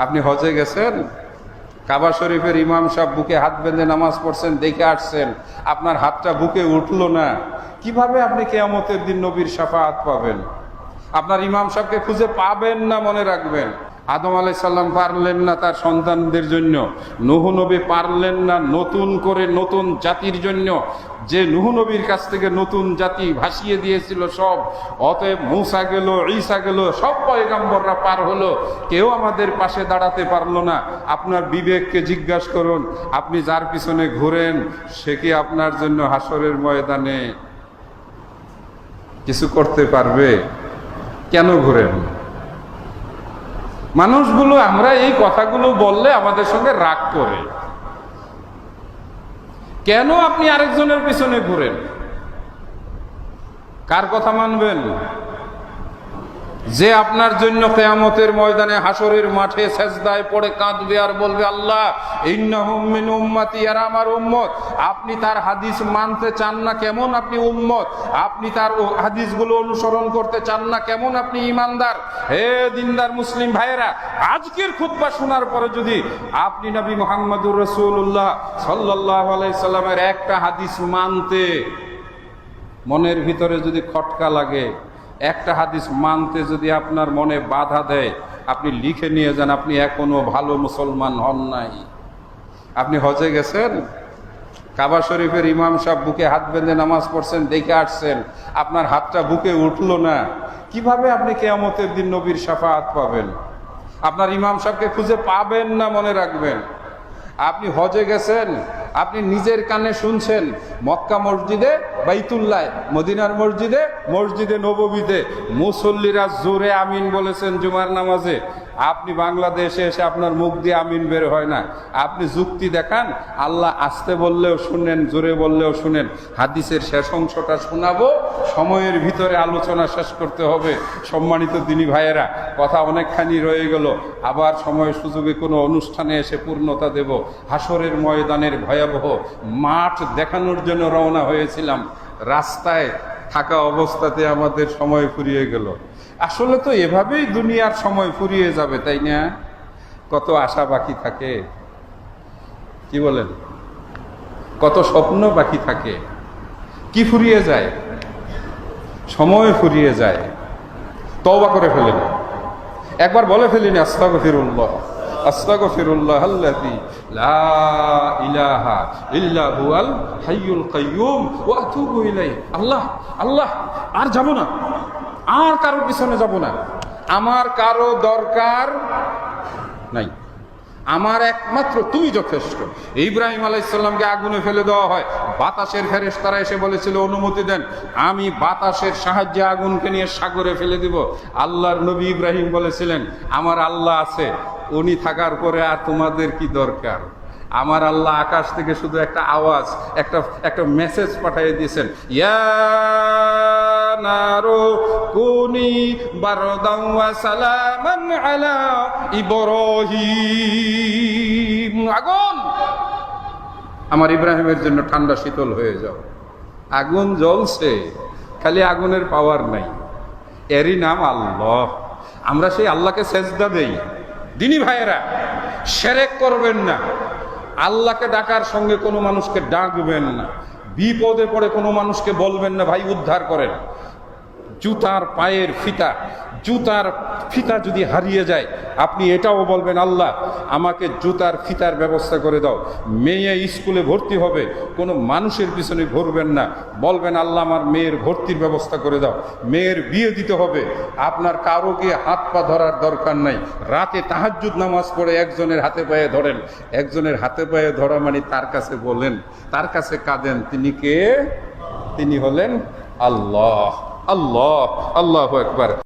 আপনি হজে গেছেন, কাবা শরীফের ইমাম সাহেব বুকে হাত বেঁধে নামাজ পড়ছেন, দেখে আসছেন, আপনার হাতটা বুকে উঠলো না, কিভাবে আপনি কিয়ামতের দিন নবীর শাফাআত পাবেন? আপনার ইমাম সাহেবকে খুঁজে পাবেন না, মনে রাখবেন। আদম আলাইহিস সালাম পারলেন না তার সন্তানদের জন্য, নূহ নবী পারলেন না নতুন করে নতুন জাতির জন্য, যে নূহ নবীর কাছ থেকে নতুন জাতি ভাসিয়ে দিয়েছিল সব। অতএব মূসা গেল, ঈসা গেল, সব পয়গম্বররা পার হলো, কেউ আমাদের পাশে দাঁড়াতে পারলো না। আপনার বিবেককে জিজ্ঞাসা করুন, আপনি যার পিছনে ঘুরেন সে কি আপনার জন্য হাসরের ময়দানে কিছু করতে পারবে? কেন ঘুরেন? মানুষগুলো আমরা এই কথাগুলো বললে আমাদের সঙ্গে রাগ করে। কেন আপনি আরেকজনের পিছনে ঘুরেন? কার কথা মানবেন? যে আপনার জন্য কিয়ামতের ময়দানে হাসরের মাঠে সেজদায় পড়ে কাঁদবে আর বলবে, আল্লাহ ইন্নাহুম মিন উম্মতি, আর আমার উম্মত। আপনি তার হাদিস মানতে চান না, কেমন আপনি উম্মত? আপনি তার হাদিসগুলো অনুসরণ করতে চান না, কেমন আপনি ঈমানদার? হে দিনদার মুসলিম ভাইয়েরা, আজকের খুতবা শোনার পরে যদি আপনি নবী মুহাম্মদুর রাসূলুল্লাহ সাল্লাল্লাহু আলাইহি সাল্লামের একটা হাদিস মানতে মনের ভিতরে যদি খটকা লাগে, একটা হাদিস মানতে যদি আপনার মনে বাধা দেয়, আপনি লিখে নিয়ে যান, আপনি এখনো ভালো মুসলমান হন নাই। আপনি হজে গেছেন, কাবা শরীফের ইমাম সাহেব বুকে হাত বেঁধে নামাজ পড়ছেন, দেখে আসছেন, আপনার হাতটা বুকে উঠলো না, কিভাবে আপনি কিয়ামতের দিন নবীর শাফাআত পাবেন? আপনার ইমাম সাহেবকে খুঁজে পাবেন না, মনে রাখবেন। আপনি হজে গেছেন, আপনি নিজের কানে শুনছেন মক্কা মসজিদে, বাইতুল্লাহ, মদিনার মসজিদে, মসজিদে নববীতে মুসল্লিরা জোরে আমিন বলেছেন জুমার নামাজে। আপনি বাংলাদেশে এসে আপনার মুখ দিয়ে আমিন বের হয় না। আপনি যুক্তি দেখান, আল্লাহ আসতে বললেও শুনেন, জোরে বললেও শুনেন। হাদিসের শেষ অংশটা শোনাবো, সময়ের ভিতরে আলোচনা শেষ করতে হবে। সম্মানিত দিনী ভাইয়েরা, কথা অনেকখানি রয়ে গেল, আবার সময় সুযোগে কোনো অনুষ্ঠানে এসে পূর্ণতা দেব। হাসরের ময়দানের ভয়াবহ মাঠ দেখানোর জন্য রওনা হয়েছিলাম, রাস্তায় থাকা অবস্থাতে আমাদের সময় ফুরিয়ে গেল। আসলে তো এভাবেই দুনিয়ার সময় ফুরিয়ে যাবে, তাই না? কত আশা বাকি থাকে, কি বলেন? কত স্বপ্ন বাকি থাকে, কি ফুরিয়ে যায়? সময় ফুরিয়ে যায়। তওবা করে ফেলেন, একবার বলে ফেলিনি আস্তাগফিরুল্লাহ, আস্তাগফিরুল্লাহ আল্লাযী লা ইলাহা ইল্লা হুয়াল হাইয়ুল কাইয়্যুম ওয়া আতুবু ইলাইহি। আল্লাহ আল্লাহ, আর যাব না, আর কারো পিছনে যাব না, আমার কারো দরকার নাই, আমার একমাত্র তুমি যথেষ্ট। ইব্রাহিম আলাইহিস সালামকে আগুনে ফেলে দেওয়া হয়, বাতাসের ফেরেশতারা এসে বলেছিল অনুমতি দেন, আমি বাতাসের সাহায্যে আগুনকে নিয়ে সাগরে ফেলে দিব। আল্লাহর নবী ইব্রাহিম বলেছিলেন, আমার আল্লাহ আছে, উনি থাকার পরে আর তোমাদের কি দরকার? আমার আল্লাহ আকাশ থেকে শুধু একটা আওয়াজ, একটা মেসেজ পাঠিয়ে দিয়েছেন, ইয়া নারু কুনি বারদান ওয়া সালামান আলা ইব্রাহিম। আগুন, আমার ইব্রাহিমের জন্য ঠান্ডা শীতল হয়ে যাও। আগুন জ্বলছে, খালি আগুনের পাওয়ার নাই, এরই নাম আল্লাহ। আমরা সেই আল্লাহকে সেজদা দেই। দিনী ভাইয়েরা, শিরক করবেন না, আল্লাহকে ডাকার সঙ্গে কোনো মানুষকে ডাকবেন না, বিপদে পড়ে কোনো মানুষকে বলবেন না ভাই উদ্ধার করেন। জুতার পায়ের ফিতা, জুতার ফিতা যদি হারিয়ে যায়, আপনি এটাও বলবেন, আল্লাহ আমাকে জুতার ফিতার ব্যবস্থা করে দাও। মেয়ে স্কুলে ভর্তি হবে, কোনো মানুষের পিছনে ঘুরবেন না, বলবেন আল্লাহ আমার মেয়ের ভর্তির ব্যবস্থা করে দাও। মেয়ের বিয়ে দিতে হবে, আপনার কারো গিয়ে হাত পা ধরার দরকার নাই। রাতে তাহাজ্জুদ নামাজ পড়ে একজনের হাতে পায়ে ধরেন, একজনের হাতে পায়ে ধরা মানে তার কাছে বলেন, তার কাছে কাঁদেন, তিনি কে? তিনি হলেন আল্লাহ। আল্লাহ, আল্লাহু আকবার।